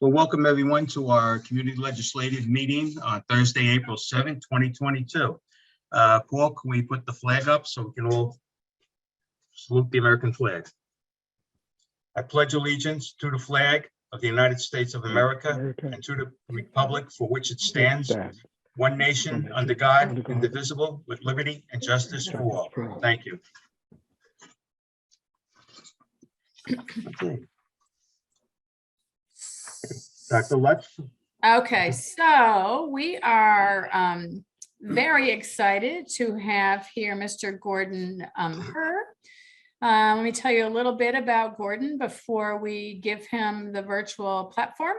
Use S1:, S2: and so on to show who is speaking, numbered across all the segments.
S1: Well, welcome everyone to our community legislative meeting on Thursday, April 7th, 2022. Paul, can we put the flag up so we can all salute the American flag? I pledge allegiance to the flag of the United States of America and to the republic for which it stands, one nation under God, indivisible, with liberty and justice for all. Thank you. Okay. Dr. Lutz.
S2: Okay, so we are very excited to have here Mr. Gordon Herr. Let me tell you a little bit about Gordon before we give him the virtual platform.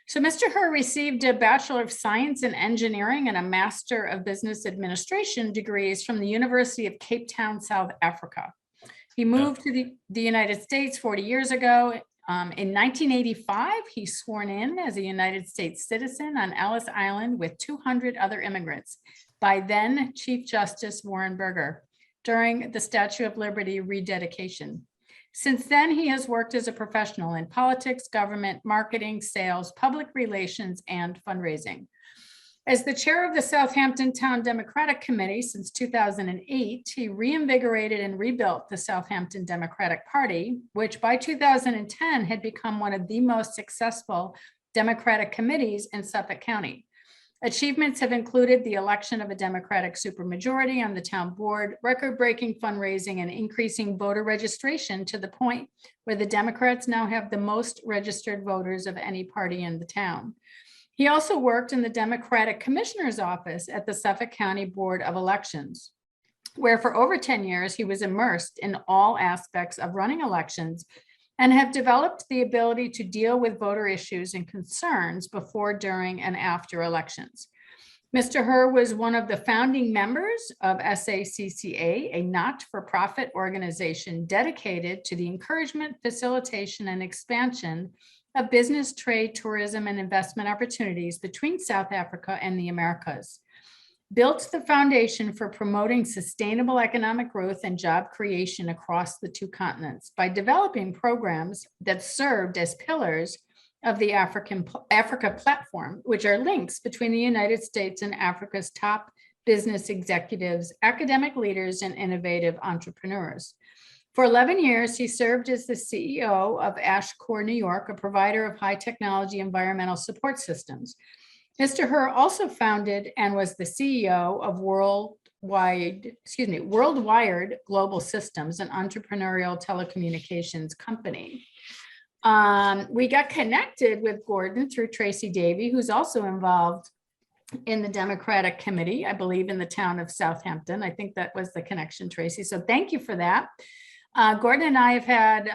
S2: So Mr. Herr received a Bachelor of Science in Engineering and a Master of Business Administration degrees from the University of Cape Town, South Africa. He moved to the United States 40 years ago. In 1985, he's sworn in as a United States citizen on Ellis Island with 200 other immigrants by then Chief Justice Warren Burger during the Statue of Liberty rededication. Since then, he has worked as a professional in politics, government, marketing, sales, public relations, and fundraising. As the chair of the Southampton Town Democratic Committee since 2008, he reinvigorated and rebuilt the Southampton Democratic Party, which by 2010 had become one of the most successful Democratic committees in Suffolk County. Achievements have included the election of a Democratic supermajority on the town board, record-breaking fundraising, and increasing voter registration to the point where the Democrats now have the most registered voters of any party in the town. He also worked in the Democratic Commissioner's Office at the Suffolk County Board of Elections, where for over 10 years he was immersed in all aspects of running elections and have developed the ability to deal with voter issues and concerns before, during, and after elections. Mr. Herr was one of the founding members of SACCA, a not-for-profit organization dedicated to the encouragement, facilitation, and expansion of business, trade, tourism, and investment opportunities between South Africa and the Americas. Built the foundation for promoting sustainable economic growth and job creation across the two continents by developing programs that served as pillars of the Africa platform, which are links between the United States and Africa's top business executives, academic leaders, and innovative entrepreneurs. For 11 years, he served as the CEO of Ashcore, New York, a provider of high technology environmental support systems. Mr. Herr also founded and was the CEO of Worldwired Global Systems, an entrepreneurial telecommunications company. We got connected with Gordon through Tracy Davey, who's also involved in the Democratic Committee, I believe in the town of Southampton. I think that was the connection, Tracy. So thank you for that. Gordon and I have had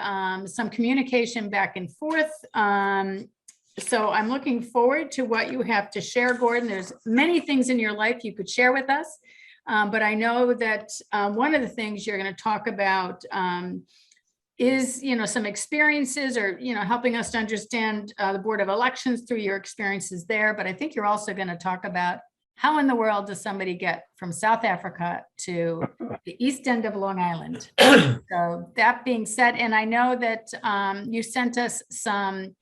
S2: some communication back and forth. So I'm looking forward to what you have to share, Gordon. There's many things in your life you could share with us, but I know that one of the things you're going to talk about is, some experiences or, helping us to understand the Board of Elections through your experiences there. But I think you're also going to talk about how in the world does somebody get from South Africa to the east end of Long Island? So that being said, and I know that you sent us some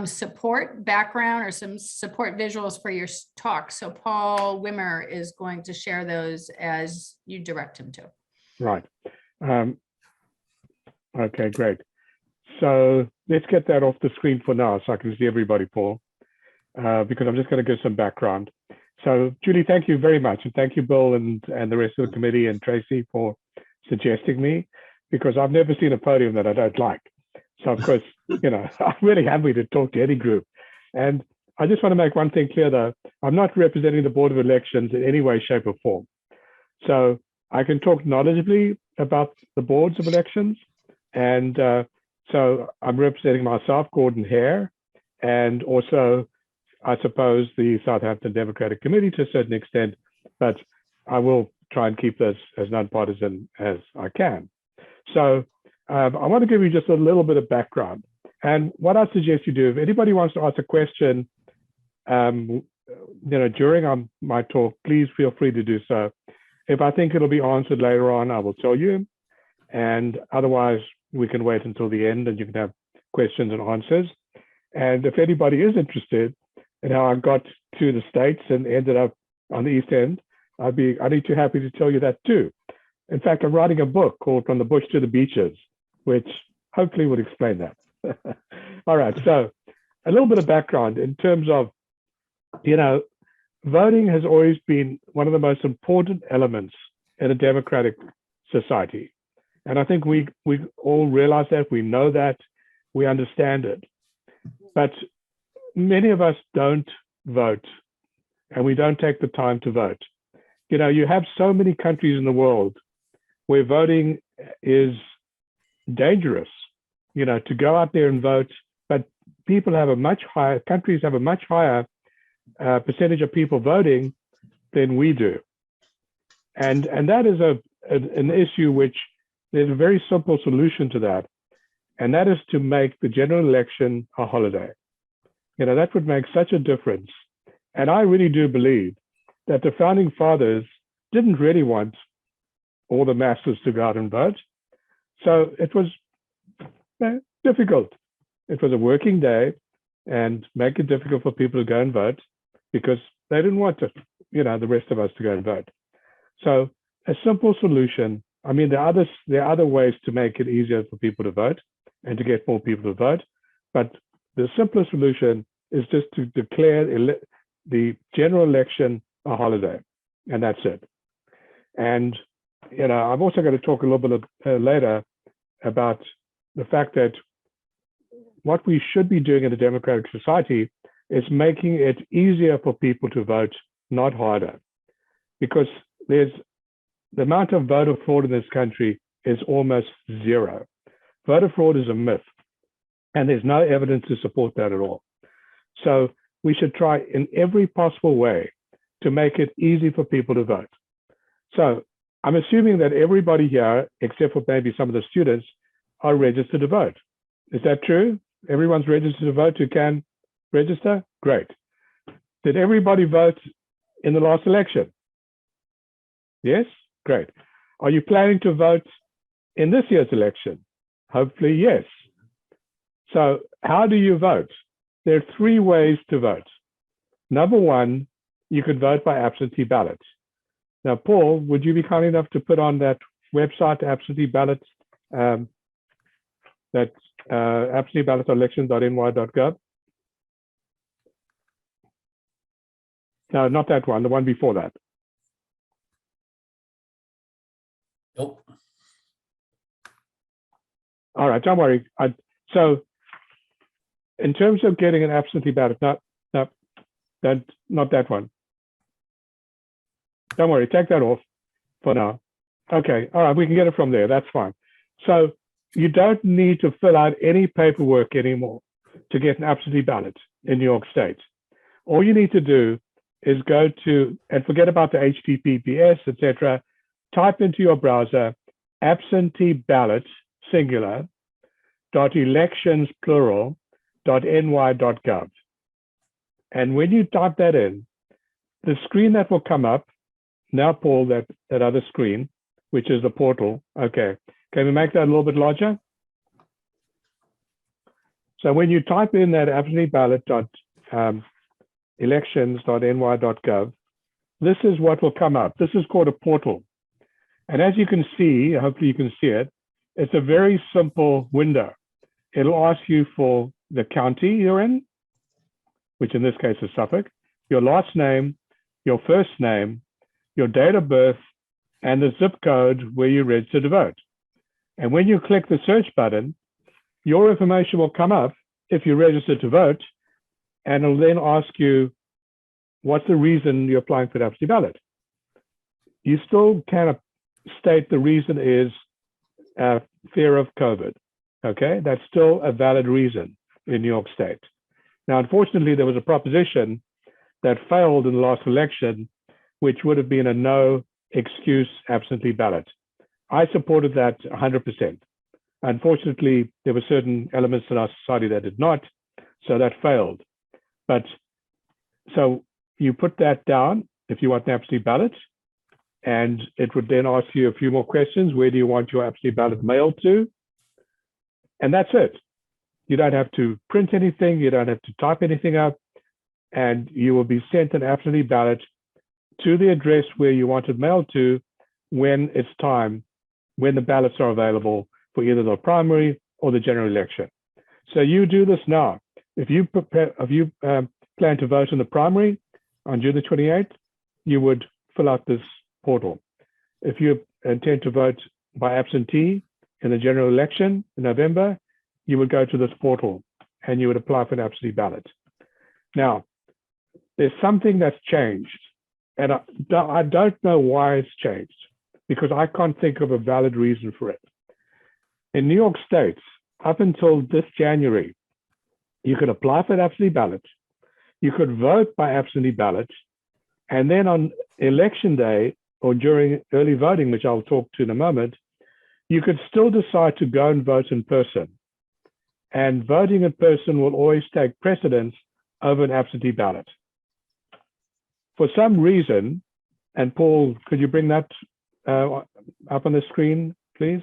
S2: support background or some support visuals for your talk. So Paul Wimmer is going to share those as you direct him to.
S3: Right. Okay, great. So let's get that off the screen for now so I can see everybody, Paul, because I'm just going to give some background. So Julie, thank you very much. And thank you, Bill, and the rest of the committee and Tracy for suggesting me, because I've never seen a podium that I don't like. So of course, I'm really happy to talk to any group. And I just want to make one thing clear though, I'm not representing the Board of Elections in any way, shape or form. So I can talk knowledgeably about the boards of elections. And so I'm representing myself, Gordon Herr, and also I suppose the Southampton Democratic Committee to a certain extent, but I will try and keep this as nonpartisan as I can. So I want to give you just a little bit of background. And what I suggest you do, if anybody wants to ask a question, during my talk, please feel free to do so. If I think it'll be answered later on, I will tell you. And otherwise, we can wait until the end and you can have questions and answers. And if anybody is interested in how I got to the States and ended up on the East End, I'd be too happy to tell you that too. In fact, I'm writing a book called From the Bush to the Beaches, which hopefully would explain that. All right, so a little bit of background in terms of, voting has always been one of the most important elements in a democratic society. And I think we all realize that, we know that, we understand it. But many of us don't vote, and we don't take the time to vote. You have so many countries in the world where voting is dangerous, to go out there and vote, but countries have a much higher percentage of people voting than we do. And that is an issue which there's a very simple solution to that. And that is to make the general election a holiday. That would make such a difference. And I really do believe that the founding fathers didn't really want all the masses to go out and vote. So it was difficult. It was a working day and make it difficult for people to go and vote because they didn't want to, the rest of us to go and vote. So a simple solution. I mean, there are other ways to make it easier for people to vote and to get more people to vote. But the simplest solution is just to declare the general election a holiday, and that's it. And I'm also going to talk a little bit later about the fact that what we should be doing in a democratic society is making it easier for people to vote, not harder, because the amount of voter fraud in this country is almost zero. Voter fraud is a myth, and there's no evidence to support that at all. So we should try in every possible way to make it easy for people to vote. So I'm assuming that everybody here, except for maybe some of the students, are registered to vote. Is that true? Everyone's registered to vote who can register? Great. Did everybody vote in the last election? Yes? Great. Are you planning to vote in this year's election? Hopefully, yes. So how do you vote? There are 3 ways to vote. Number 1, you could vote by absentee ballot. Now, Paul, would you be kind enough to put on that website, absentee ballots, absenteeballot.election.ny.gov? No, not that one, the one before that.
S4: Nope.
S3: All right, don't worry. So in terms of getting an absentee ballot, not that one. Don't worry, take that off for now. Okay, all right, we can get it from there, that's fine. So you don't need to fill out any paperwork anymore to get an absentee ballot in New York State. All you need to do is go to, and forget about the HTTPS, etc. Type into your browser, absentee ballot, singular, .elections, plural, .ny.gov. And when you type that in, the screen that will come up, now Paul, that other screen, which is the portal. Okay, can we make that a little bit larger? So when you type in that absentee ballot elections.ny.gov, this is what will come up. This is called a portal. And as you can see, hopefully you can see it, it's a very simple window. It'll ask you for the county you're in, which in this case is Suffolk, your last name, your first name, your date of birth, and the zip code where you registered to vote. And when you click the search button, your information will come up if you registered to vote, and it'll then ask you, what's the reason you're applying for the absentee ballot? You still can state the reason is fear of COVID, okay? That's still a valid reason in New York State. Now, unfortunately, there was a proposition that failed in the last election, which would have been a no excuse absentee ballot. I supported that 100%. Unfortunately, there were certain elements in our society that did not, so that failed. But so you put that down if you want an absentee ballot, and it would then ask you a few more questions. Where do you want your absentee ballot mailed to? And that's it. You don't have to print anything. You don't have to type anything up. And you will be sent an absentee ballot to the address where you want it mailed to when it's time, when the ballots are available for either the primary or the general election. So you do this now. If you plan to vote in the primary on June the 28th, you would fill out this portal. If you intend to vote by absentee in the general election in November, you would go to this portal and you would apply for an absentee ballot. Now, there's something that's changed, and I don't know why it's changed, because I can't think of a valid reason for it. In New York State, up until this January, you could apply for an absentee ballot, you could vote by absentee ballot, and then on election day or during early voting, which I'll talk to in a moment, you could still decide to go and vote in person. And voting in person will always take precedence over an absentee ballot. For some reason, and Paul, could you bring that up on the screen, please?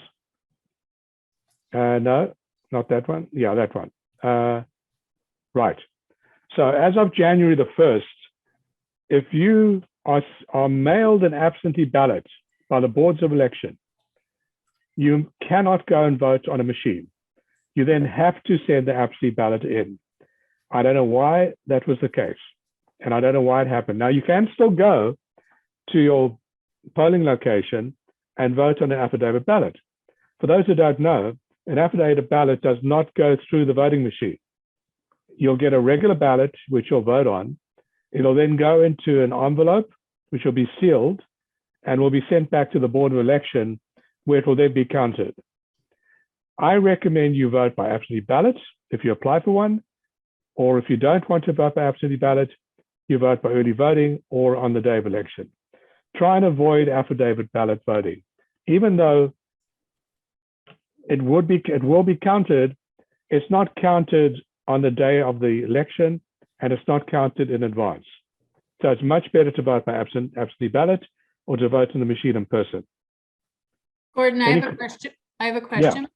S3: No, not that one. Yeah, that one. Right. So as of January the 1st, if you are mailed an absentee ballot by the boards of election, you cannot go and vote on a machine. You then have to send the absentee ballot in. I don't know why that was the case, and I don't know why it happened. Now, you can still go to your polling location and vote on an affidavit ballot. For those who don't know, an affidavit ballot does not go through the voting machine. You'll get a regular ballot, which you'll vote on. It'll then go into an envelope, which will be sealed, and will be sent back to the Board of Election, where it will then be counted. I recommend you vote by absentee ballot if you apply for one, or if you don't want to vote by absentee ballot, you vote by early voting or on the day of election. Try and avoid affidavit ballot voting. Even though it will be counted, it's not counted on the day of the election, and it's not counted in advance. So it's much better to vote by absentee ballot or to vote in the machine in person.
S2: Gordon, I have a question.
S3: Yeah.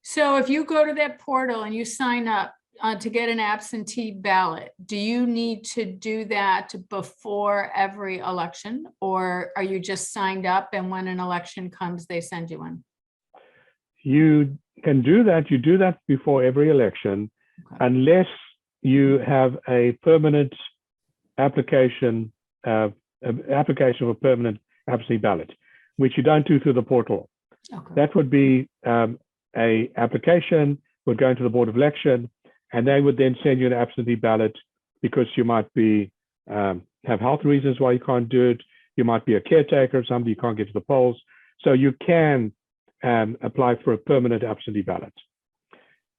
S2: So if you go to that portal and you sign up to get an absentee ballot, do you need to do that before every election, or are you just signed up and when an election comes, they send you one?
S3: You can do that. You do that before every election,
S2: Okay.
S3: unless you have a permanent application, application for permanent absentee ballot, which you don't do through the portal.
S2: Okay.
S3: That would be a application would go into the Board of Election, and they would then send you an absentee ballot because you might be have health reasons why you can't do it. You might be a caretaker or somebody, you can't get to the polls. So you can apply for a permanent absentee ballot.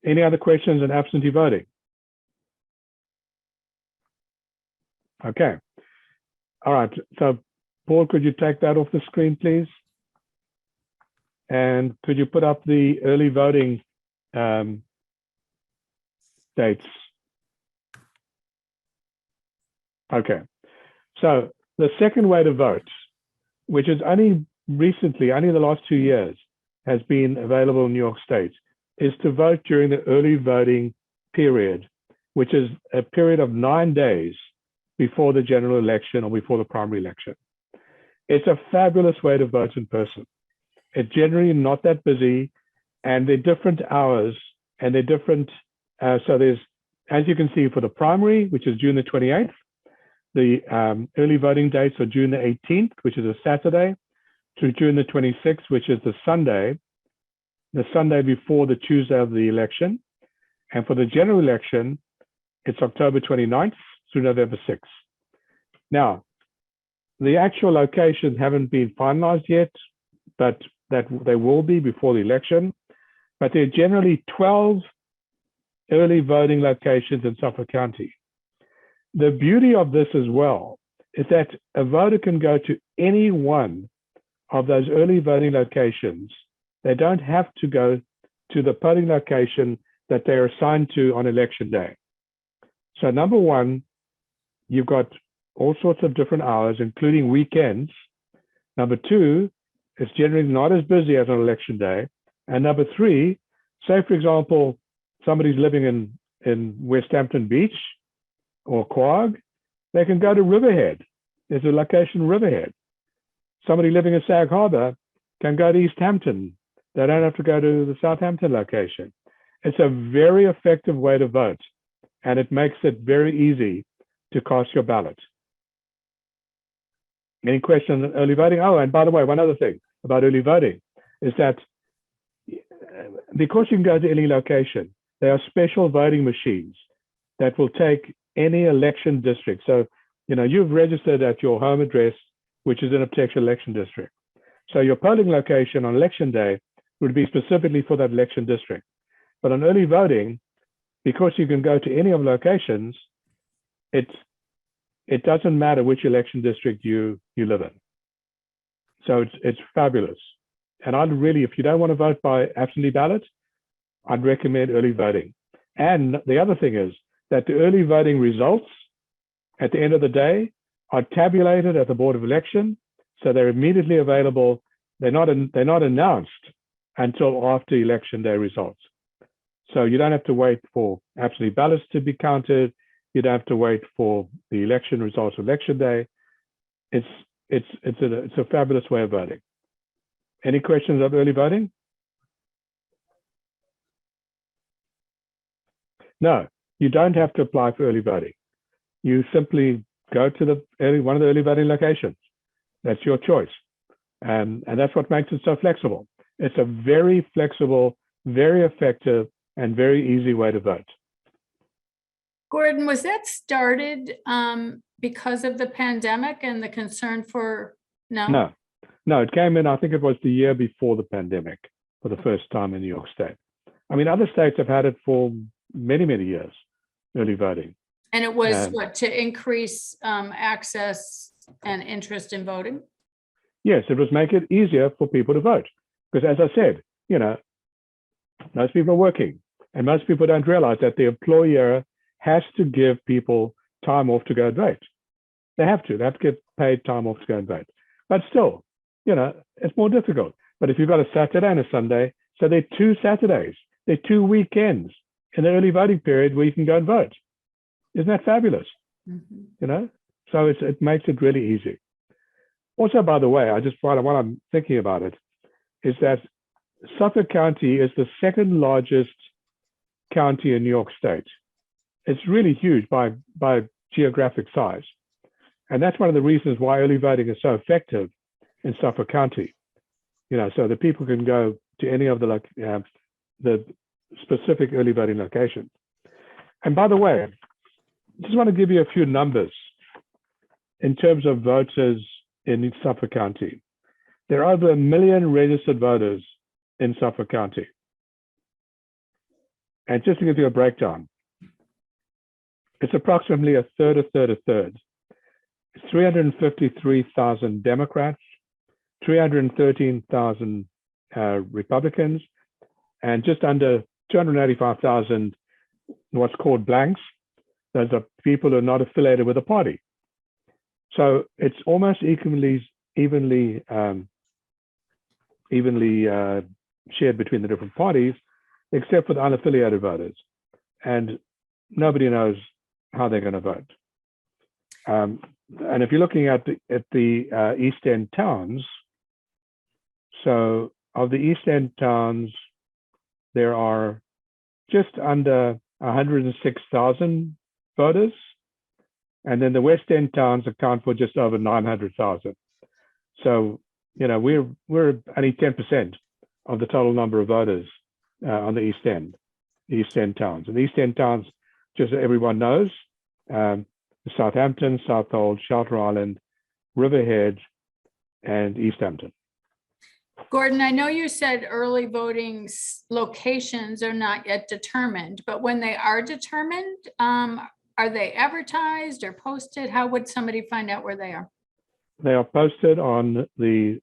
S3: Any other questions on absentee voting? Okay. All right. So Paul, could you take that off the screen, please? And could you put up the early voting dates? Okay. So the second way to vote, which is only recently, only the last 2 years, has been available in New York State, is to vote during the early voting period, which is a period of 9 days before the general election or before the primary election. It's a fabulous way to vote in person. It's generally not that busy, and they're different hours, and they're different. So there's, as you can see, for the primary, which is June the 28th, the early voting dates are June the 18th, which is a Saturday, to June the 26th, which is the Sunday before the Tuesday of the election. And for the general election, it's October 29th through November 6th. Now, the actual locations haven't been finalized yet, but that they will be before the election. But there are generally 12 early voting locations in Suffolk County. The beauty of this as well is that a voter can go to any one of those early voting locations. They don't have to go to the polling location that they're assigned to on election day. So number one, you've got all sorts of different hours, including weekends. Number two, it's generally not as busy as on election day. And number three, say, for example, somebody's living in Westhampton Beach or Quogue, they can go to Riverhead. There's a location in Riverhead. Somebody living in Sag Harbor can go to East Hampton. They don't have to go to the Southampton location. It's a very effective way to vote, and it makes it very easy to cast your ballot. Any questions on early voting? Oh, and by the way, one other thing about early voting is that because you can go to any location, there are special voting machines that will take any election district. So, you've registered at your home address, which is in a particular election district. So your polling location on election day would be specifically for that election district. But on early voting, because you can go to any of the locations, it doesn't matter which election district you live in. So it's fabulous. And I'd really, if you don't want to vote by absentee ballot, I'd recommend early voting. And the other thing is that the early voting results at the end of the day are tabulated at the Board of Election, so they're immediately available. They're not announced until after election day results. So you don't have to wait for absentee ballots to be counted. You don't have to wait for the election results election day. It's a fabulous way of voting. Any questions of early voting? No, you don't have to apply for early voting. You simply go to one of the early voting locations. That's your choice. And that's what makes it so flexible. It's a very flexible, very effective, and very easy way to vote.
S2: Gordon, was that started because of the pandemic and the concern for, no?
S3: No, it came in, I think it was the year before the pandemic for the first time in New York State. I mean, other states have had it for many, many years, early voting.
S2: And it was what, to increase access and interest in voting?
S3: Yes, it was make it easier for people to vote. Because as I said, most people are working and most people don't realize that the employer has to give people time off to go and vote. They have to get paid time off to go and vote. But still, it's more difficult. But if you've got a Saturday and a Sunday, so there are 2 Saturdays, there are 2 weekends in the early voting period where you can go and vote. Isn't that fabulous?
S2: Mm-hmm.
S3: So it makes it really easy. Also, by the way, while I'm thinking about it, is that Suffolk County is the second largest county in New York State. It's really huge by geographic size. And that's one of the reasons why early voting is so effective in Suffolk County. So that people can go to any of the specific early voting locations. And by the way, I just want to give you a few numbers in terms of voters in Suffolk County. There are over 1 million registered voters in Suffolk County. And just to give you a breakdown, it's approximately a third. 353,000 Democrats, 313,000 Republicans, and just under 285,000 what's called blanks. Those are people who are not affiliated with a party. So it's almost evenly shared between the different parties, except for the unaffiliated voters. And nobody knows how they're going to vote. And if you're looking at the East End towns, so of the East End towns, there are just under 106,000 voters. And then the West End towns account for just over 900,000. So, we're only 10% of the total number of voters on the East End towns. And the East End towns, just so everyone knows, Southampton, Southold, Shelter Island, Riverhead, and East Hampton.
S2: Gordon, I know you said early voting locations are not yet determined, but when they are determined, are they advertised or posted? How would somebody find out where they are?
S3: They are posted on the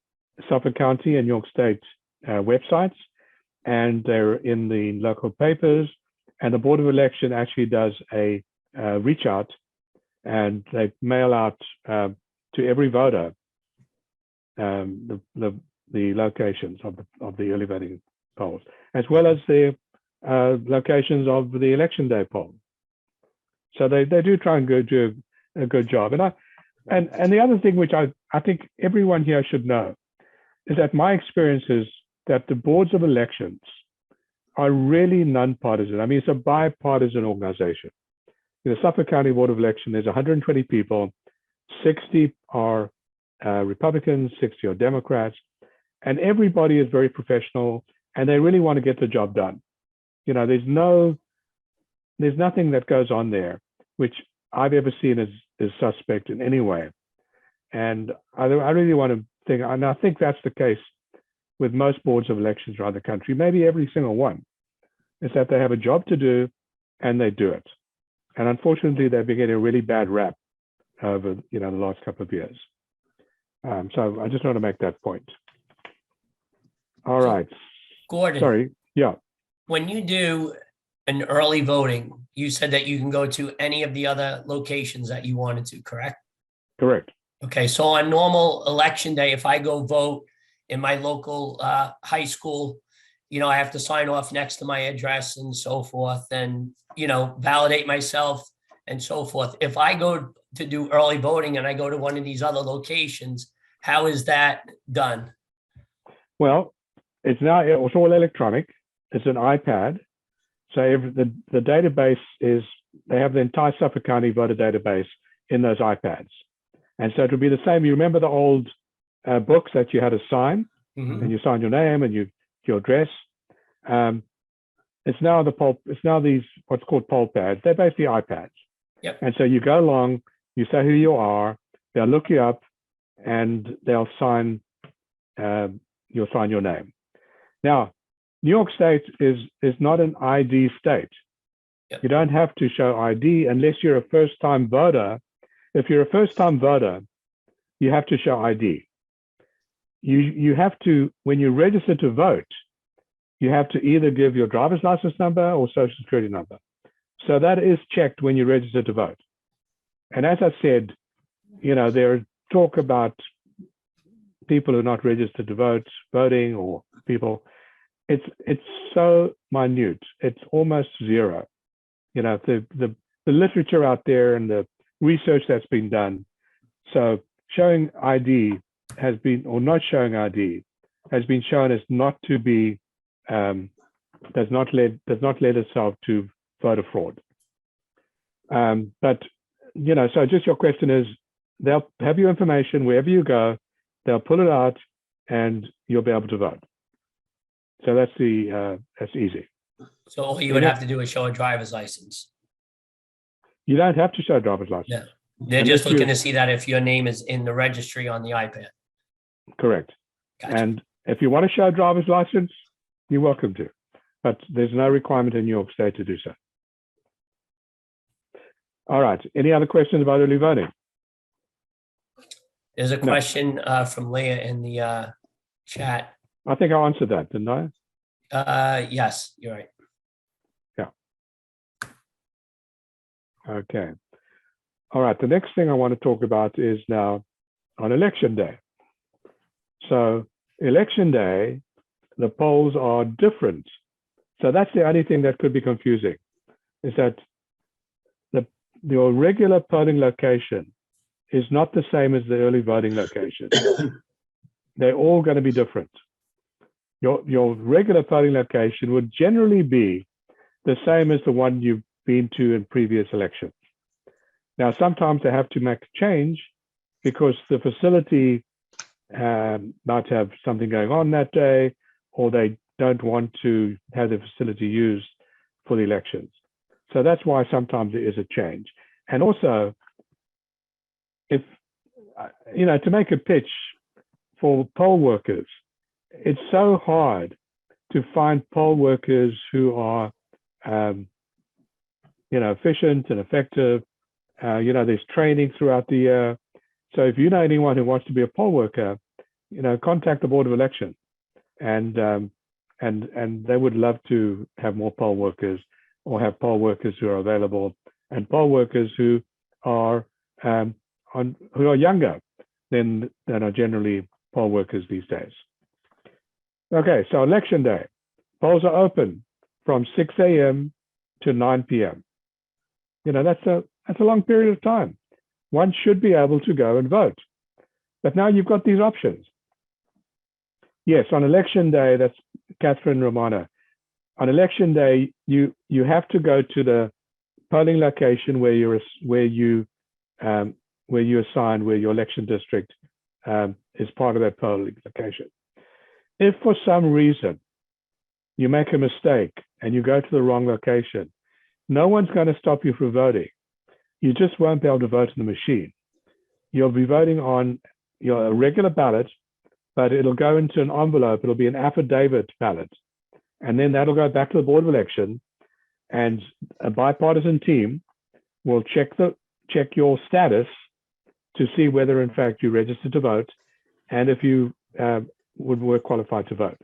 S3: Suffolk County and New York State websites, and they're in the local papers. And the Board of Election actually does a reach out, and they mail out to every voter the locations of the early voting polls, as well as their locations of the election day poll. So they do try and do a good job. And the other thing which I think everyone here should know is that my experience is that the boards of elections are really nonpartisan. I mean, it's a bipartisan organization. In the Suffolk County Board of Election, there's 120 people, 60 are Republicans, 60 are Democrats, and everybody is very professional and they really want to get the job done. You know, there's nothing that goes on there which I've ever seen as suspect in any way. And I really want to think, and I think that's the case with most boards of elections around the country, maybe every single one, is that they have a job to do and they do it. And unfortunately, they've been getting a really bad rap over the last couple of years. So I just want to make that point. All right.
S4: Gordon.
S3: Sorry. Yeah.
S4: When you do an early voting, you said that you can go to any of the other locations that you wanted to, correct?
S3: Correct.
S4: Okay, so on normal election day, if I go vote in my local high school, I have to sign off next to my address and so forth and, validate myself and so forth. If I go to do early voting and I go to one of these other locations, how is that done?
S3: Well, it's all electronic. It's an iPad. So the database is, they have the entire Suffolk County voter database in those iPads. And so it will be the same. You remember the old books that you had to sign,
S4: Mhm.
S3: and you sign your name and your address. It's now these what's called poll pads. They're basically iPads.
S4: Yep.
S3: And so you go along, you say who you are, they'll look you up, and they'll sign. You'll sign your name. Now, New York State is not an ID state.
S4: Yep.
S3: You don't have to show ID unless you're a first-time voter. If you're a first-time voter, you have to show ID. You have to, when you register to vote, you have to either give your driver's license number or social security number. So that is checked when you register to vote. And as I said, there talk about people who are not registered to vote, voting, or people. It's so minute. It's almost zero. The literature out there and the research that's been done. So showing ID has been, or not showing ID, has been shown as not to be, does not lend itself to voter fraud. But so just your question is, they'll have your information wherever you go, they'll pull it out, and you'll be able to vote. So that's easy.
S4: So all you would have to do is show a driver's license.
S3: You don't have to show a driver's license.
S4: Yeah. They're just looking to see that if your name is in the registry on the iPad.
S3: Correct.
S4: Gotcha.
S3: And if you want to show a driver's license, you're welcome to. But there's no requirement in New York State to do so. All right. Any other questions about early voting?
S4: There's a question from Leah in the chat.
S3: I think I answered that, didn't I?
S4: Yes, you're right.
S3: Yeah. Okay. All right. The next thing I want to talk about is now on election day. So election day, the polls are different. So that's the only thing that could be confusing, is that your regular polling location is not the same as the early voting location. They're all going to be different. Your regular polling location would generally be the same as the one you've been to in previous elections. Now, sometimes they have to make a change because the facility might have something going on that day, or they don't want to have the facility used for the elections. So that's why sometimes there is a change. And also, if, to make a pitch for poll workers, it's so hard to find poll workers who are, efficient and effective. There's training throughout the year. So if you know anyone who wants to be a poll worker, contact the Board of Election, and they would love to have more poll workers, or have poll workers who are available, and poll workers who are younger than are generally poll workers these days. Okay, so election day, polls are open from 6 a.m. to 9 p.m. You know, that's a long period of time. One should be able to go and vote. But now you've got these options. Yes, on election day, that's Catherine Romano. On election day, you have to go to the polling location where you assign, where your election district is part of that polling location. If for some reason you make a mistake and you go to the wrong location, no one's going to stop you from voting. You just won't be able to vote in the machine. You'll be voting on your regular ballot, but it'll go into an envelope. It'll be an affidavit ballot. And then that'll go back to the Board of Election, and a bipartisan team will check your status to see whether in fact you registered to vote and if you were qualified to vote.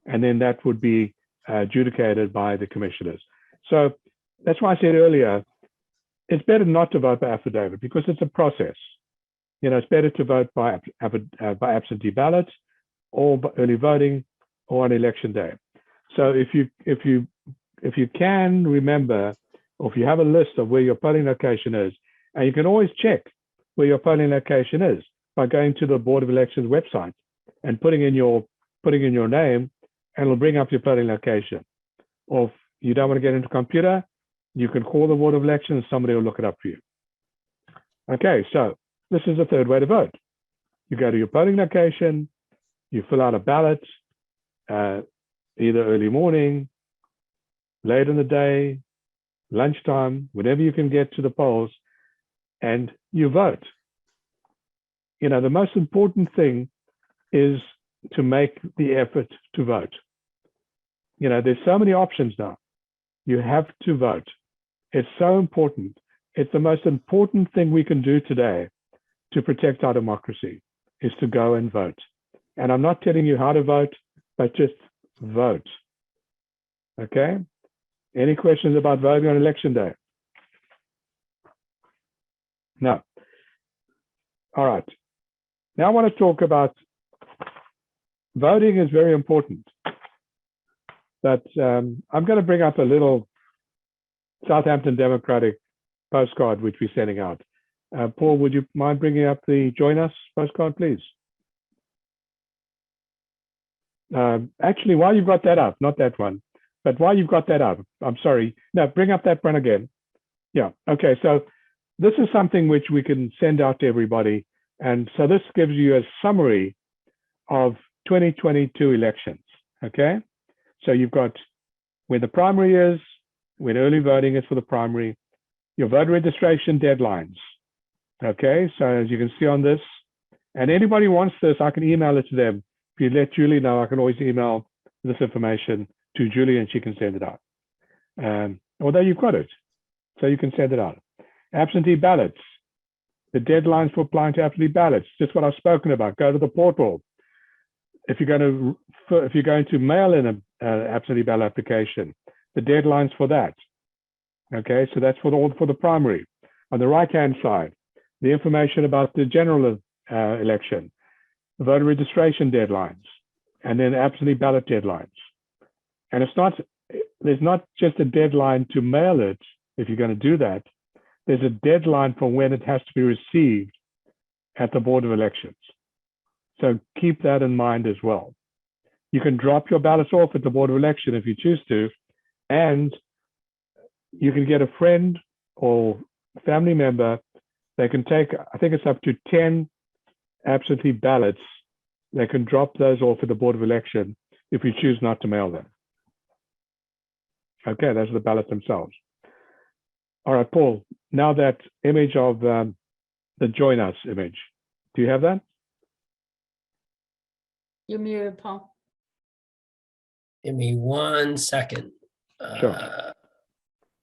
S3: And then that would be adjudicated by the commissioners. So that's why I said earlier, it's better not to vote by affidavit because it's a process. You know, it's better to vote by absentee ballot or by early voting or on election day. So if you can remember, or if you have a list of where your polling location is, and you can always check where your polling location is by going to the Board of Elections website and putting in your name, and it'll bring up your polling location. Or if you don't want to get into a computer, you can call the Board of Elections and somebody will look it up for you. Okay, so this is the third way to vote. You go to your polling location, you fill out a ballot, either early morning, late in the day, lunchtime, whenever you can get to the polls, and you vote. You know, the most important thing is to make the effort to vote. You know, there's so many options now. You have to vote. It's so important. It's the most important thing we can do today to protect our democracy, is to go and vote. And I'm not telling you how to vote, but just vote. Okay? Any questions about voting on election day? No. All right. Now I want to talk about voting is very important. But I'm going to bring up a little Southampton Democratic postcard which we're sending out. Paul, would you mind bringing up the Join Us postcard, please? Actually, while you've got that up, not that one, but while you've got that up, I'm sorry. No, bring up that one again. Yeah, okay, so this is something which we can send out to everybody. And so this gives you a summary of 2022 elections, okay? So you've got where the primary is, when early voting is for the primary, your voter registration deadlines, okay? So as you can see on this, and anybody wants this, I can email it to them. If you let Julie know, I can always email this information to Julie and she can send it out. Although you've got it, so you can send it out. Absentee ballots, the deadlines for applying to absentee ballots, just what I've spoken about. Go to the portal. If you're going to mail in an absentee ballot application, the deadlines for that. Okay, so that's for the primary. On the right-hand side, the information about the general election, the voter registration deadlines, and then absentee ballot deadlines. And there's not just a deadline to mail it if you're going to do that. There's a deadline for when it has to be received at the Board of Elections. So keep that in mind as well. You can drop your ballots off at the Board of Election if you choose to, and you can get a friend or family member. They can take, I think it's up to 10 absentee ballots. They can drop those off at the Board of Election if you choose not to mail them. Okay, those are the ballots themselves. All right, Paul, now that image of the Join Us image, do you have that?
S2: You're muted, Paul.
S4: Give me 1 second.
S3: Sure.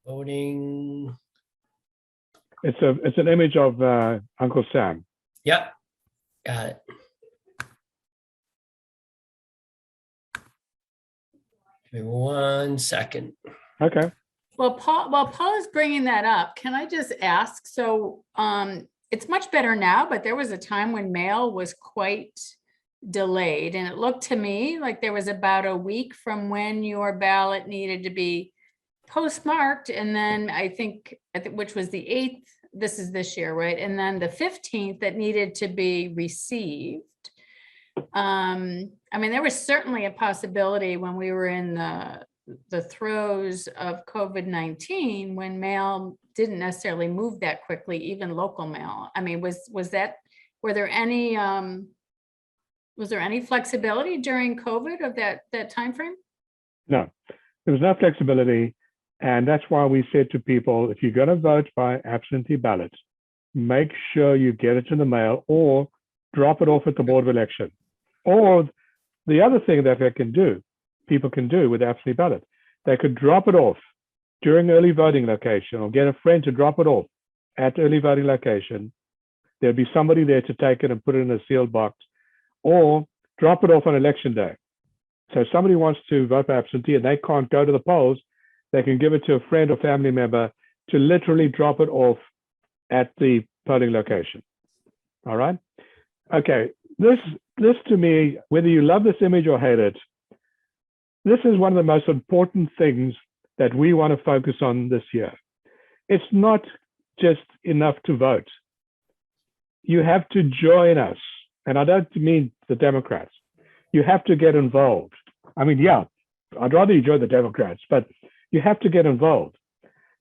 S4: Voting.
S3: It's an image of Uncle Sam.
S4: Yep, got it. Give me 1 second.
S3: Okay.
S2: Well, while Paul is bringing that up, can I just ask, so it's much better now, but there was a time when mail was quite delayed. And it looked to me like there was about a week from when your ballot needed to be postmarked. And then I think, which was the 8th, this is this year, right? And then the 15th that needed to be received. I mean, there was certainly a possibility when we were in the throes of COVID-19, when mail didn't necessarily move that quickly, even local mail. I mean, was there any flexibility during COVID of that timeframe?
S3: No, there was no flexibility. And that's why we said to people, if you're going to vote by absentee ballot, make sure you get it in the mail or drop it off at the Board of Election. Or the other thing that people can do with absentee ballot, they could drop it off during early voting location or get a friend to drop it off at early voting location. There'd be somebody there to take it and put it in a sealed box, or drop it off on election day. So if somebody wants to vote by absentee and they can't go to the polls, they can give it to a friend or family member to literally drop it off at the polling location. All right. Okay. This to me, whether you love this image or hate it, this is one of the most important things that we want to focus on this year. It's not just enough to vote. You have to join us. And I don't mean the Democrats. You have to get involved. I mean, yeah, I'd rather you join the Democrats, but you have to get involved.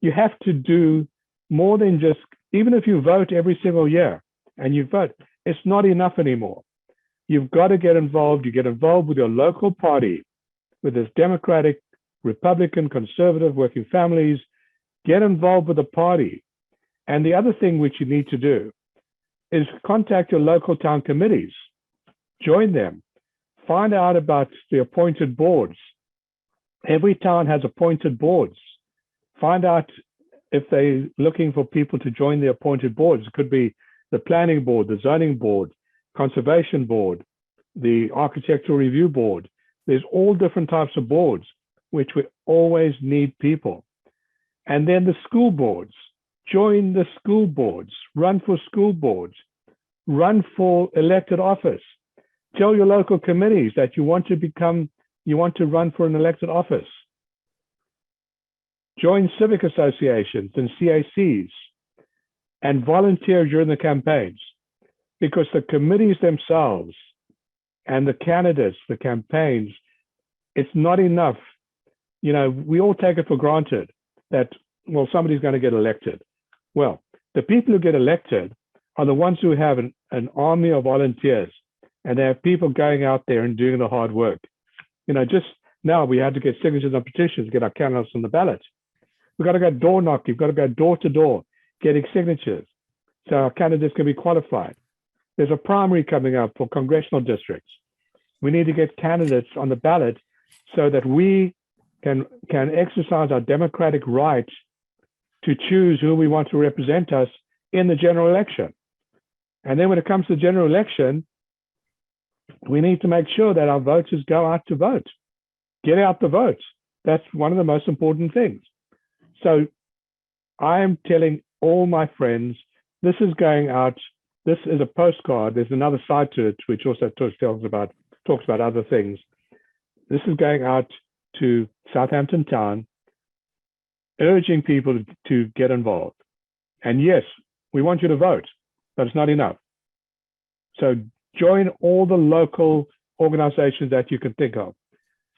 S3: You have to do more than just, even if you vote every single year and you vote, it's not enough anymore. You've got to get involved. You get involved with your local party, with this Democratic, Republican, Conservative, Working Families. Get involved with the party. And the other thing which you need to do is contact your local town committees. Join them. Find out about the appointed boards. Every town has appointed boards. Find out if they're looking for people to join the appointed boards. It could be the planning board, the zoning board, conservation board, the architectural review board. There's all different types of boards, which we always need people. And then the school boards. Join the school boards. Run for school boards. Run for elected office. Tell your local committees that you want to run for an elected office. Join civic associations and CACs and volunteer during the campaigns, because the committees themselves and the candidates, the campaigns, it's not enough. You know, we all take it for granted that, well, somebody's going to get elected. Well, the people who get elected are the ones who have an army of volunteers, and they have people going out there and doing the hard work. You know, just now we had to get signatures on petitions, get our candidates on the ballot. We've got to go door knocking. We've got to go door to door, getting signatures so our candidates can be qualified. There's a primary coming up for congressional districts. We need to get candidates on the ballot so that we can exercise our democratic right to choose who we want to represent us in the general election. And then when it comes to the general election, we need to make sure that our voters go out to vote. Get out the vote. That's one of the most important things. So I am telling all my friends, this is going out. This is a postcard. There's another side to it, which also talks about other things. This is going out to Southampton town, urging people to get involved. And yes, we want you to vote, but it's not enough. So join all the local organizations that you can think of.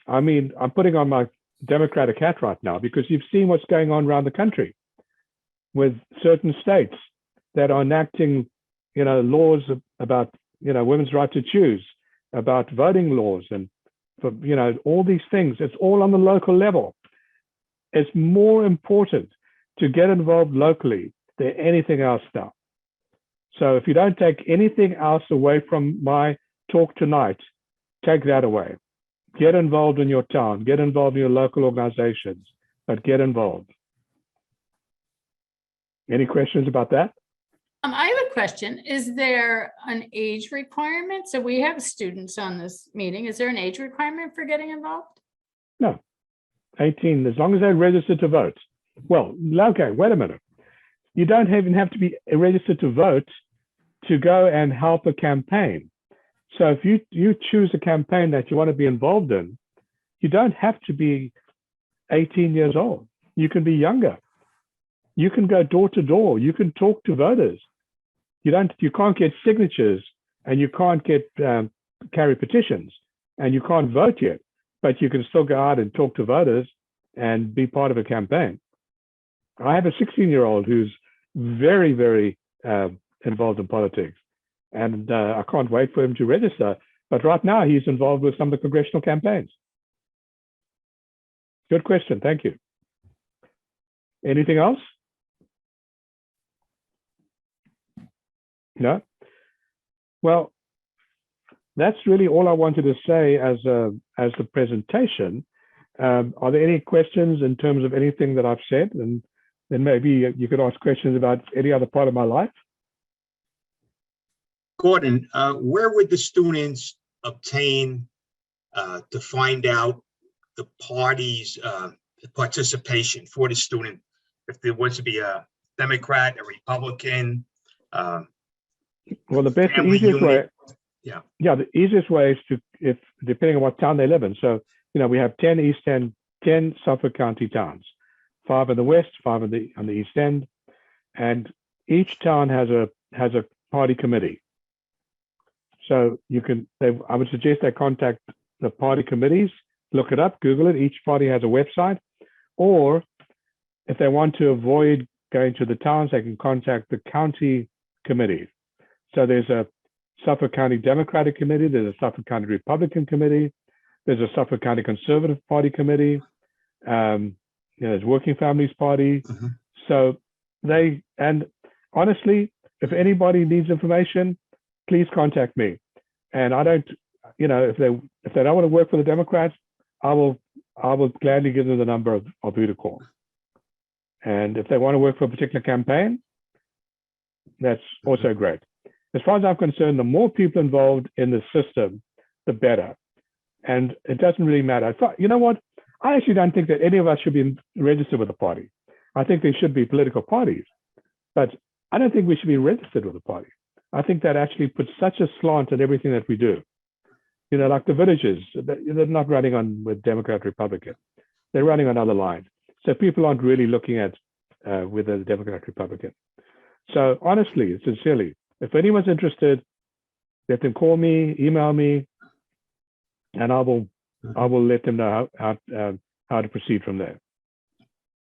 S3: I mean, I'm putting on my Democratic hat right now because you've seen what's going on around the country with certain states that are enacting, you know, laws about, you know, women's right to choose, about voting laws, and for, you know, all these things. It's all on the local level. It's more important to get involved locally than anything else now. So if you don't take anything else away from my talk tonight, take that away. Get involved in your town, get involved in your local organizations, but get involved. Any questions about that?
S2: I have a question. Is there an age requirement? So we have students on this meeting. Is there an age requirement for getting involved?
S3: No, 18, as long as they're registered to vote. Well, okay, wait a minute. You don't even have to be registered to vote to go and help a campaign. So if you choose a campaign that you want to be involved in, you don't have to be 18 years old. You can be younger. You can go door to door. You can talk to voters. You can't get signatures, and you can't get carry petitions, and you can't vote yet, but you can still go out and talk to voters and be part of a campaign. I have a 16-year-old who's very, very involved in politics, and I can't wait for him to register. But right now, he's involved with some of the congressional campaigns. Good question. Thank you. Anything else? No? Well, that's really all I wanted to say as the presentation. Are there any questions in terms of anything that I've said? And then maybe you could ask questions about any other part of my life.
S1: Gordon, where would the students obtain to find out the party's participation for the student? If there was to be a Democrat, a Republican,
S3: well, the easiest way, the easiest way is if depending on what town they live in. So, we have 10 Suffolk County towns, 5 in the west, 5 on the east end, and each town has a party committee. So I would suggest they contact the party committees, look it up, Google it. Each party has a website, or if they want to avoid going to the towns, they can contact the county committees. So there's a Suffolk County Democratic Committee, there's a Suffolk County Republican Committee, there's a Suffolk County Conservative Party Committee, there's Working Families Party.
S1: Mhm.
S3: So and honestly, if anybody needs information, please contact me. And I don't, if they don't want to work for the Democrats, I will gladly give them the number of who to call. And if they want to work for a particular campaign, that's also great. As far as I'm concerned, the more people involved in the system, the better. And it doesn't really matter. You know what? I actually don't think that any of us should be registered with a party. I think there should be political parties, but I don't think we should be registered with a party. I think that actually puts such a slant on everything that we do. Like the villages, they're not running with Democrat, Republican. They're running on other lines. So people aren't really looking at whether the Democrat, Republican. So honestly, sincerely, if anyone's interested, they can call me, email me, and I will let them know how to proceed from there.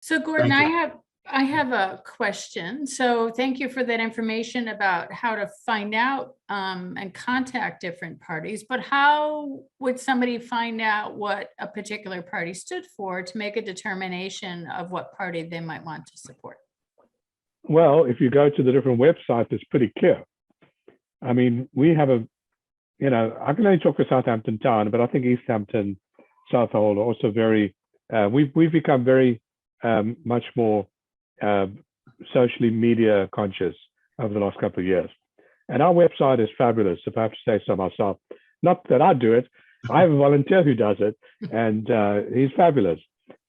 S2: So Gordon,
S1: Thank you.
S2: I have a question. So thank you for that information about how to find out and contact different parties, but how would somebody find out what a particular party stood for to make a determination of what party they might want to support?
S3: Well, if you go to the different websites, it's pretty clear. I mean, we have I can only talk for Southampton town, but I think East Hampton, Southhold are also very, we've become very much more socially media conscious over the last couple of years. And our website is fabulous, if I have to say so myself. Not that I do it, I have a volunteer who does it, and he's fabulous.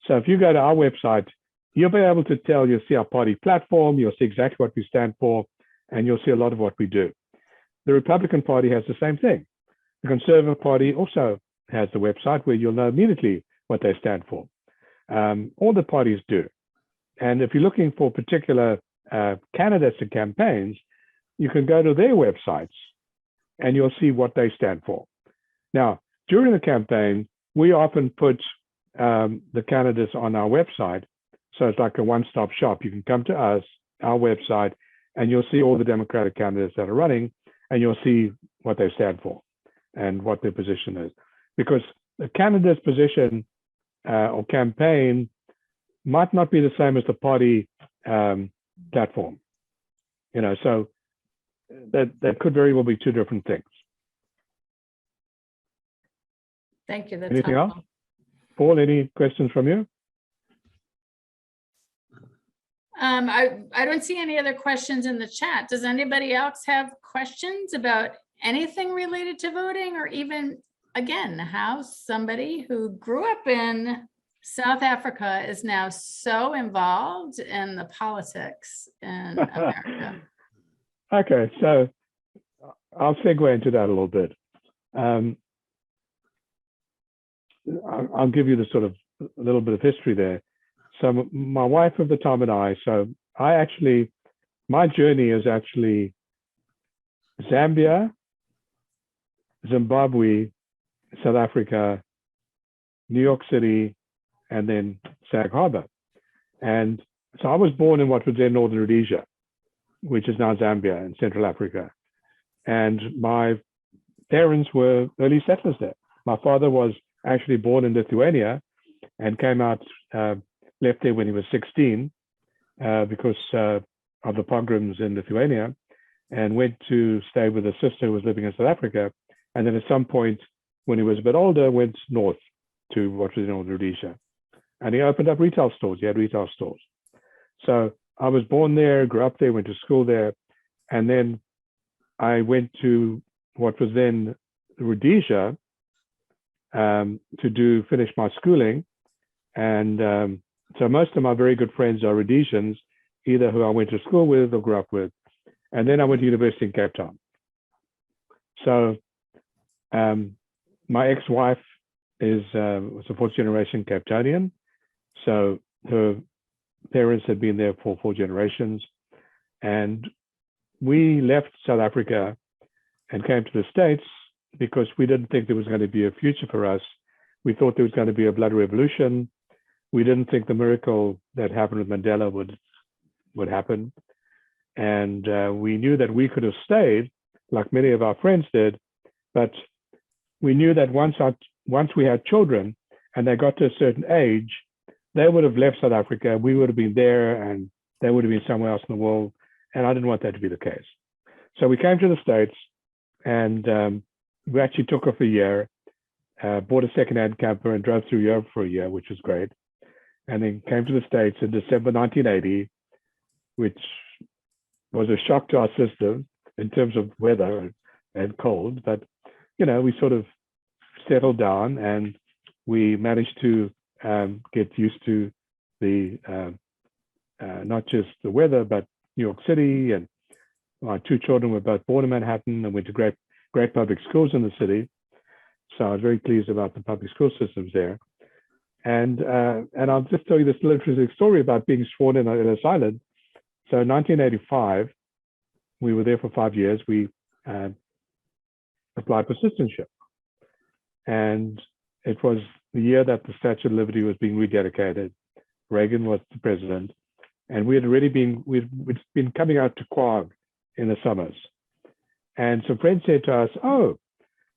S3: So if you go to our website, you'll be able to you'll see our party platform, you'll see exactly what we stand for, and you'll see a lot of what we do. The Republican Party has the same thing. The Conservative Party also has the website where you'll know immediately what they stand for. All the parties do. And if you're looking for particular candidates and campaigns, you can go to their websites and you'll see what they stand for. Now, during the campaign, we often put the candidates on our website. So it's like a one-stop shop. You can come to us, our website, and you'll see all the Democratic candidates that are running, and you'll see what they stand for and what their position is. Because the candidate's position or campaign might not be the same as the party platform. So that could very well be two different things.
S2: Thank you. That's
S3: Anything
S2: helpful.
S3: else? Paul, any questions from you?
S2: I don't see any other questions in the chat. Does anybody else have questions about anything related to voting, or even, again, how somebody who grew up in South Africa is now so involved in the politics in America?
S3: Okay, so I'll segue into that a little bit. I'll give you the sort of a little bit of history there. So my wife of the time and I, my journey is actually Zambia, Zimbabwe, South Africa, New York City, and then Sag Harbor. And so I was born in what was then Northern Rhodesia, which is now Zambia in Central Africa. And my parents were early settlers there. My father was actually born in Lithuania and came out, left there when he was 16 because of the pogroms in Lithuania, and went to stay with a sister who was living in South Africa. And then at some point, when he was a bit older, went north to what was in Northern Rhodesia. And he opened up retail stores. He had retail stores. So I was born there, grew up there, went to school there. And then I went to what was then Rhodesia to finish my schooling. And so most of my very good friends are Rhodesians, either who I went to school with or grew up with. And then I went to university in Cape Town. So my ex-wife was a fourth generation Cape Townian. So her parents had been there for 4 generations. And we left South Africa and came to the States because we didn't think there was going to be a future for us. We thought there was going to be a blood revolution. We didn't think the miracle that happened with Mandela would happen. And we knew that we could have stayed, like many of our friends did, but we knew that once we had children and they got to a certain age, they would have left South Africa, we would have been there, and they would have been somewhere else in the world. And I didn't want that to be the case. So we came to the States, and we actually took off a year, bought a secondhand camper and drove through Europe for a year, which was great. And then came to the States in December 1980, which was a shock to our system in terms of weather and cold. But, we sort of settled down, and we managed to get used to the not just the weather, but New York City. And my 2 children were both born in Manhattan and went to great public schools in the city. So I was very pleased about the public school systems there. And I'll just tell you this little interesting story about being sworn in on Ellis Island. So in 1985, we were there for 5 years. We applied for citizenship. And it was the year that the Statue of Liberty was being rededicated. Reagan was the president. And we'd been coming out to Quag in the summers. And some friends said to us, oh,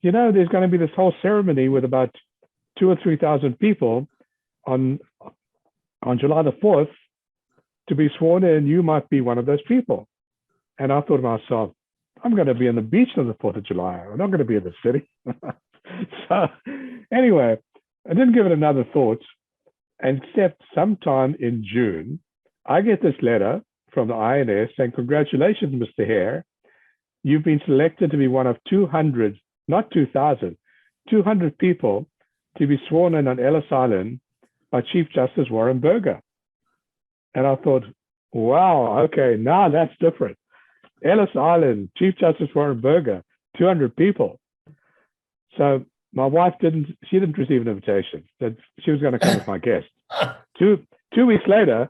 S3: there's going to be this whole ceremony with about 2,000 or 3,000 people on July the 4th to be sworn in. You might be one of those people. And I thought to myself, I'm going to be on the beach on the 4th of July. I'm not going to be in the city. So anyway, I didn't give it another thought, except sometime in June, I get this letter from the INS saying, congratulations, Mr. Herr. You've been selected to be one of 200, not 2,000, 200 people to be sworn in on Ellis Island by Chief Justice Warren Burger. And I thought, wow, okay, now that's different. Ellis Island, Chief Justice Warren Burger, 200 people. So my wife didn't receive an invitation. That she was going to come as my guest. 2 weeks later,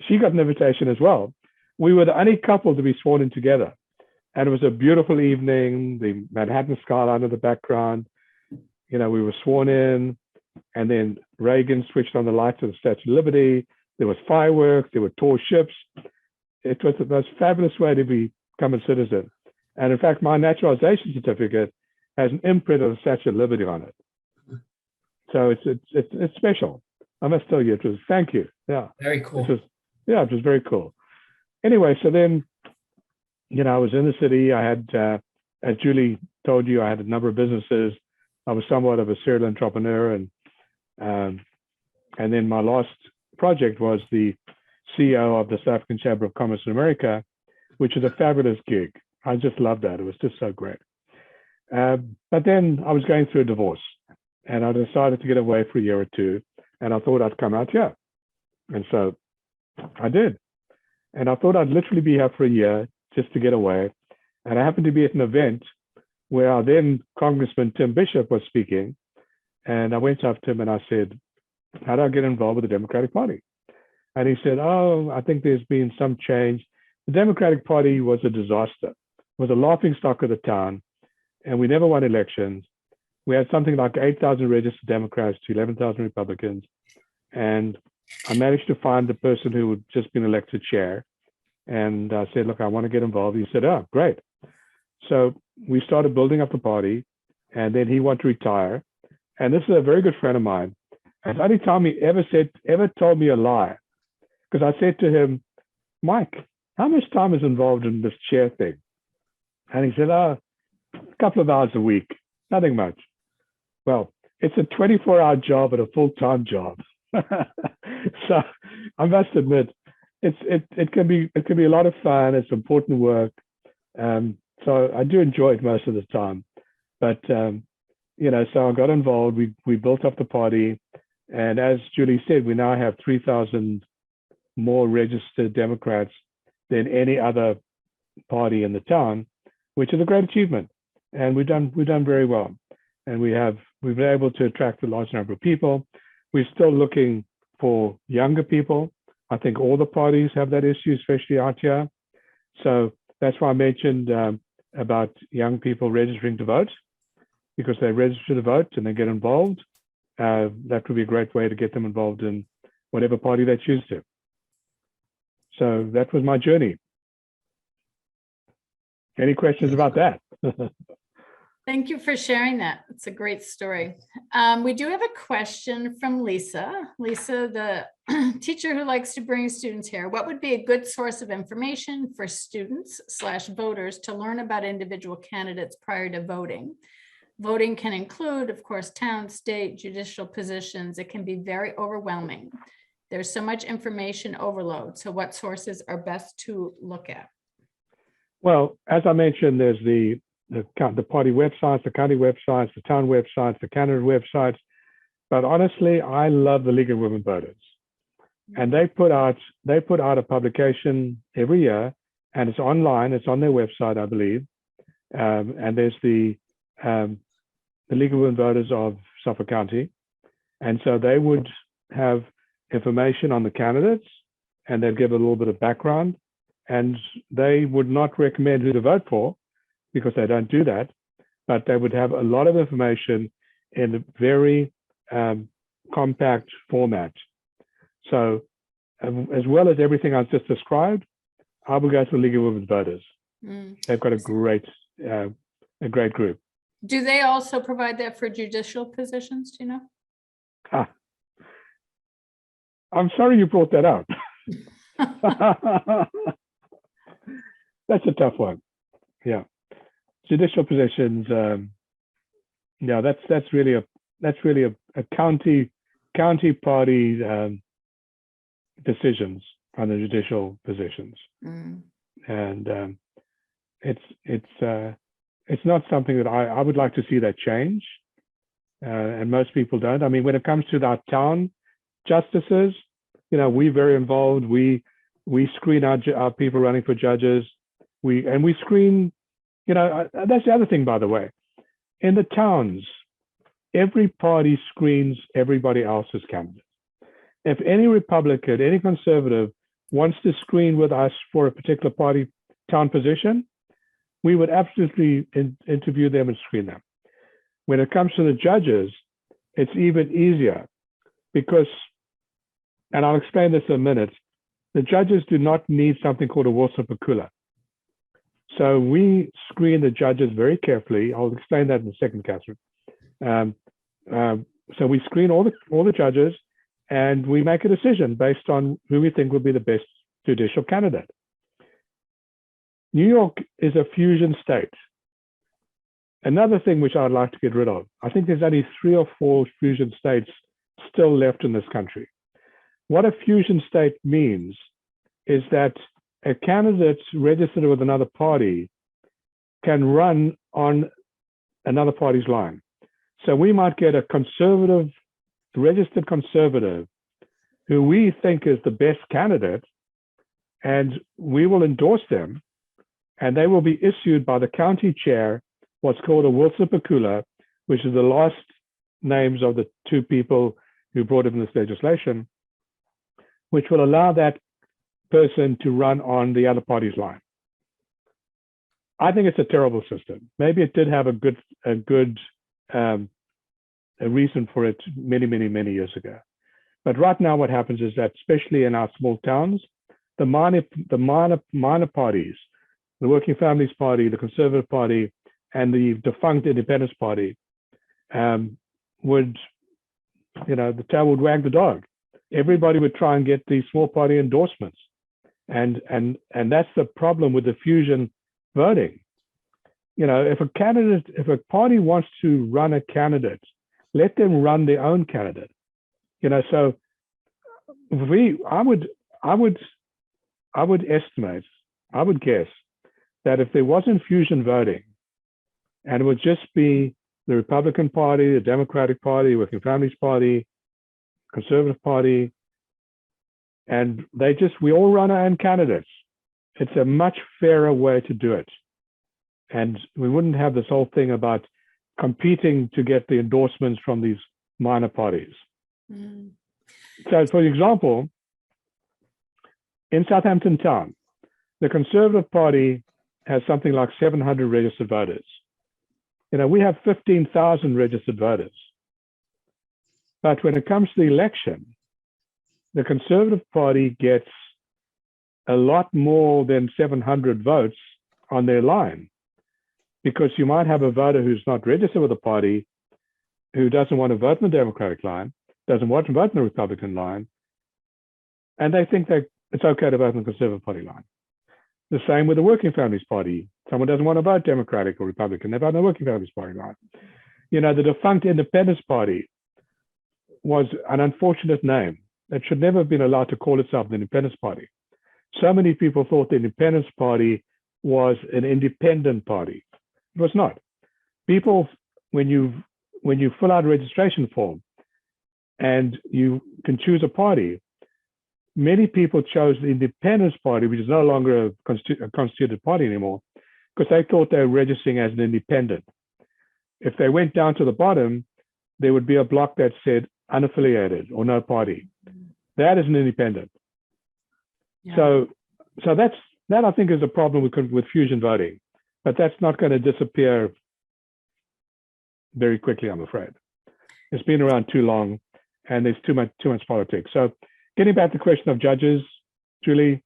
S3: she got an invitation as well. We were the only couple to be sworn in together. And it was a beautiful evening, the Manhattan skyline in the background. We were sworn in, and then Reagan switched on the lights of the Statue of Liberty. There was fireworks, there were tall ships. It was the most fabulous way to become a citizen. And in fact, my naturalization certificate has an imprint of the Statue of Liberty on it. So it's special. I must tell you, it was, thank you. Yeah.
S4: Very cool.
S3: It was very cool. Anyway, so then, I was in the city. I had, as Julie told you, I had a number of businesses. I was somewhat of a serial entrepreneur. And then my last project was the CEO of the South African Chamber of Commerce in America, which is a fabulous gig. I just loved that. It was just so great. But then I was going through a divorce, and I decided to get away for a year or 2, and I thought I'd come out here. And so I did. And I thought I'd literally be here for a year just to get away. And I happened to be at an event where then Congressman Tim Bishop was speaking. And I went up to him and I said, how do I get involved with the Democratic Party? And he said, oh, I think there's been some change. The Democratic Party was a disaster, was a laughing stock of the town, and we never won elections. We had something like 8,000 registered Democrats to 11,000 Republicans. And I managed to find the person who had just been elected chair. And I said, look, I want to get involved. He said, oh, great. So we started building up the party, and then he wanted to retire. And this is a very good friend of mine. And the only time he ever told me a lie, because I said to him, Mike, how much time is involved in this chair thing? And he said, oh, a couple of hours a week, nothing much. Well, it's a 24-hour job and a full-time job. So I must admit, it can be a lot of fun. It's important work. So I do enjoy it most of the time. But so I got involved. We built up the party, and as Julie said, we now have 3,000 more registered Democrats than any other party in the town, which is a great achievement. And we've done very well. And we've been able to attract a large number of people. We're still looking for younger people. I think all the parties have that issue, especially out here. So that's why I mentioned about young people registering to vote, because they register to vote and they get involved. That would be a great way to get them involved in whatever party they choose to. So that was my journey. Any questions about that?
S2: Thank you for sharing that. It's a great story. We do have a question from Lisa. Lisa, the teacher who likes to bring students here. What would be a good source of information for students/voters to learn about individual candidates prior to voting? Voting can include, of course, town, state, judicial positions. It can be very overwhelming. There's so much information overload. So what sources are best to look at?
S3: Well, as I mentioned, there's the party websites, the county websites, the town websites, the candidate websites. But honestly, I love the League of Women Voters. And they put out a publication every year, and it's online. It's on their website, I believe. And there's the League of Women Voters of Suffolk County. And so they would have information on the candidates, and they'd give a little bit of background. And they would not recommend who to vote for, because they don't do that, but they would have a lot of information in a very compact format. So as well as everything I've just described, I will go to the League of Women Voters. They've got a great group.
S2: Do they also provide that for judicial positions, do you know?
S3: I'm sorry you brought that up. That's a tough one. Yeah. Judicial positions, that's really a county party decisions on the judicial positions, and it's not something that I would like to see that change, and most people don't. I mean, when it comes to our town justices, we're very involved. We screen our people running for judges. We screen. That's the other thing, by the way. In the towns, every party screens everybody else's candidates. If any Republican, any conservative wants to screen with us for a particular party town position, we would absolutely interview them and screen them. When it comes to the judges, it's even easier because, and I'll explain this in a minute, the judges do not need something called a Wilson Pecula. So we screen the judges very carefully. I'll explain that in a second, Catherine. So we screen all the judges, and we make a decision based on who we think will be the best judicial candidate. New York is a fusion state. Another thing which I'd like to get rid of, I think there's only 3 or 4 fusion states still left in this country. What a fusion state means is that a candidate registered with another party can run on another party's line. So we might get a conservative, registered conservative, who we think is the best candidate, and we will endorse them, and they will be issued by the county chair what's called a Wilson Pecula, which is the last names of the two people who brought in this legislation, which will allow that person to run on the other party's line. I think it's a terrible system. Maybe it did have a good reason for it many years ago. But right now, what happens is that, especially in our small towns, the minor parties, the Working Families Party, the Conservative Party, and the defunct Independence Party would, the tail would wag the dog. Everybody would try and get these small party endorsements. And that's the problem with the fusion voting. If a party wants to run a candidate, let them run their own candidate. So I would guess that if there wasn't fusion voting, and it would just be the Republican Party, the Democratic Party, Working Families Party, Conservative Party, and we all run our own candidates. It's a much fairer way to do it. And we wouldn't have this whole thing about competing to get the endorsements from these minor parties. Mm. So, for example, in Southampton town, the Conservative Party has something like 700 registered voters. We have 15,000 registered voters. But when it comes to the election, the Conservative Party gets a lot more than 700 votes on their line, because you might have a voter who's not registered with the party, who doesn't want to vote in the Democratic line, doesn't want to vote in the Republican line, and they think that it's okay to vote in the Conservative Party line. The same with the Working Families Party. Someone doesn't want to vote Democratic or Republican, they vote in the Working Families Party line. The defunct Independence Party was an unfortunate name that should never have been allowed to call itself the Independence Party. So many people thought the Independence Party was an independent party. It was not. People, when you fill out a registration form and you can choose a party, many people chose the Independence Party, which is no longer a constituted party anymore, because they thought they were registering as an independent. If they went down to the bottom, there would be a block that said unaffiliated or no party. That is an independent. Yeah. So that I think is a problem with fusion voting, but that's not going to disappear very quickly, I'm afraid. It's been around too long, and there's too much politics. So, getting back to the question of judges, Julie,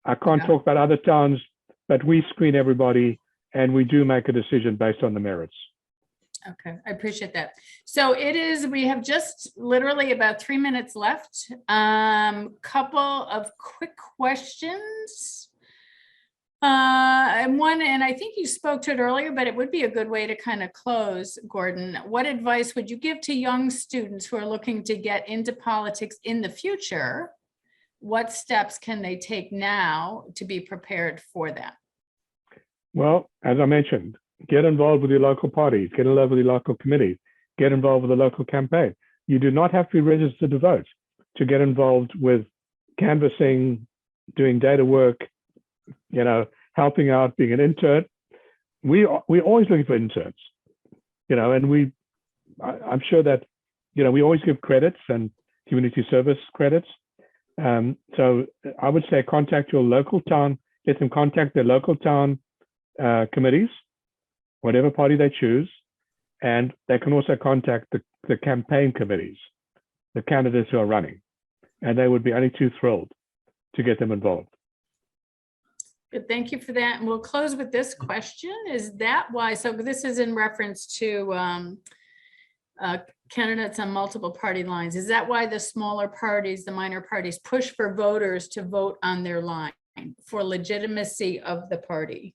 S3: I can't talk about other towns, but we screen everybody, and we do make a decision based on the merits.
S2: Okay, I appreciate that. So we have just literally about 3 minutes left. Couple of quick questions. And I think you spoke to it earlier, but it would be a good way to kind of close, Gordon. What advice would you give to young students who are looking to get into politics in the future? What steps can they take now to be prepared for that?
S3: Well, as I mentioned, get involved with your local parties, get involved with your local committees, get involved with the local campaign. You do not have to be registered to vote to get involved with canvassing, doing data work, helping out, being an intern. We're always looking for interns, and I'm sure that, we always give credits and community service credits. So I would say contact your local town, let them contact their local town committees, whatever party they choose, and they can also contact the campaign committees, the candidates who are running, and they would be only too thrilled to get them involved.
S2: Good, thank you for that. And we'll close with this question. Is that why, so this is in reference to candidates on multiple party lines. Is that why the smaller parties, the minor parties, push for voters to vote on their line for legitimacy of the party?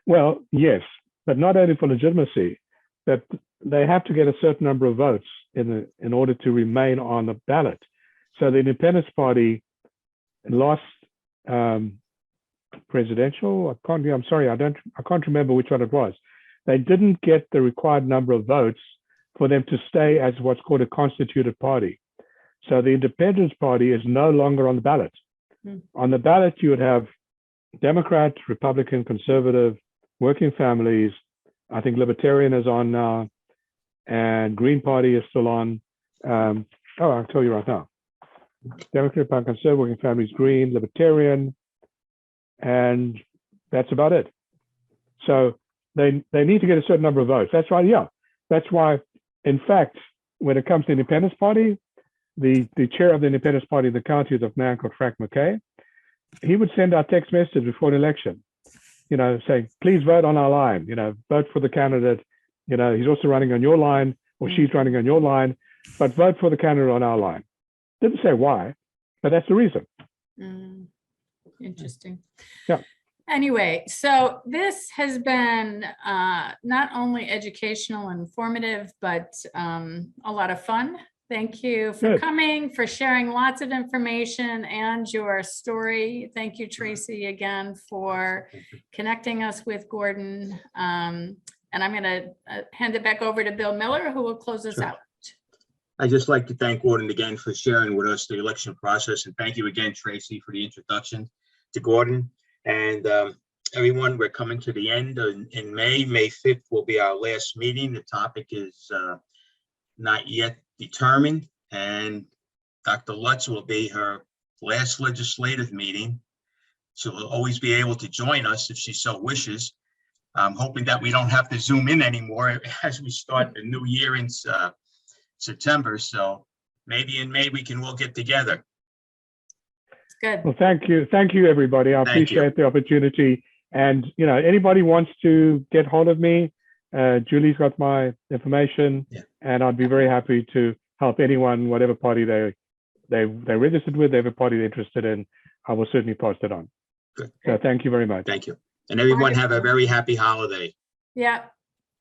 S2: Well,
S3: yes, but not only for legitimacy, but they have to get a certain number of votes in order to remain on the ballot. So the Independence Party lost presidential. I'm sorry, I can't remember which one it was. They didn't get the required number of votes for them to stay as what's called a constituted party. So the Independence Party is no longer on the ballot. On the ballot, you would have Democrat, Republican, Conservative, Working Families, I think Libertarian is on now, and Green Party is still on. I'll tell you right now. Democrat, Conservative, Working Families, Green, Libertarian, and that's about it. So they need to get a certain number of votes. That's right. Yeah, that's why. In fact, when it comes to the Independence Party, the chair of the Independence Party in the county is a man called Frank McKay. He would send out text messages before an election, saying, please vote on our line, vote for the candidate. He's also running on your line, or she's running on your line, but vote for the candidate on our line. Didn't say why, but that's the reason.
S2: Interesting.
S3: Yeah.
S2: Anyway, so this has been not only educational and informative, but a lot of fun. Thank you for coming, for sharing lots of information and your story. Thank you, Tracy, again, for connecting us with Gordon. And I'm going to hand it back over to Bill Miller, who will close us out.
S1: I'd just like to thank Gordon again for sharing with us the election process. And thank you again, Tracy, for the introduction to Gordon. And everyone, we're coming to the end in May. May 5th will be our last meeting. The topic is not yet determined. And Dr. Lutz will be her last legislative meeting. She'll always be able to join us if she so wishes. I'm hoping that we don't have to Zoom in anymore as we start the new year in September. So maybe in May we can all get together.
S2: Good.
S3: Well, thank you. Thank you, everybody. I appreciate the opportunity. And, anybody wants to get hold of me, Julie's got my information, and I'd be very happy to help anyone, whatever party they registered with, whatever party they're interested in. I will certainly pass it on.
S1: Good.
S3: So thank you very much.
S1: Thank you. And everyone have a very happy holiday.
S2: Yeah.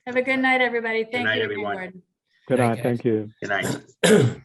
S2: Have a good night, everybody. Thank you.
S1: Good night, everyone.
S3: Good night. Thank you.
S1: Good night.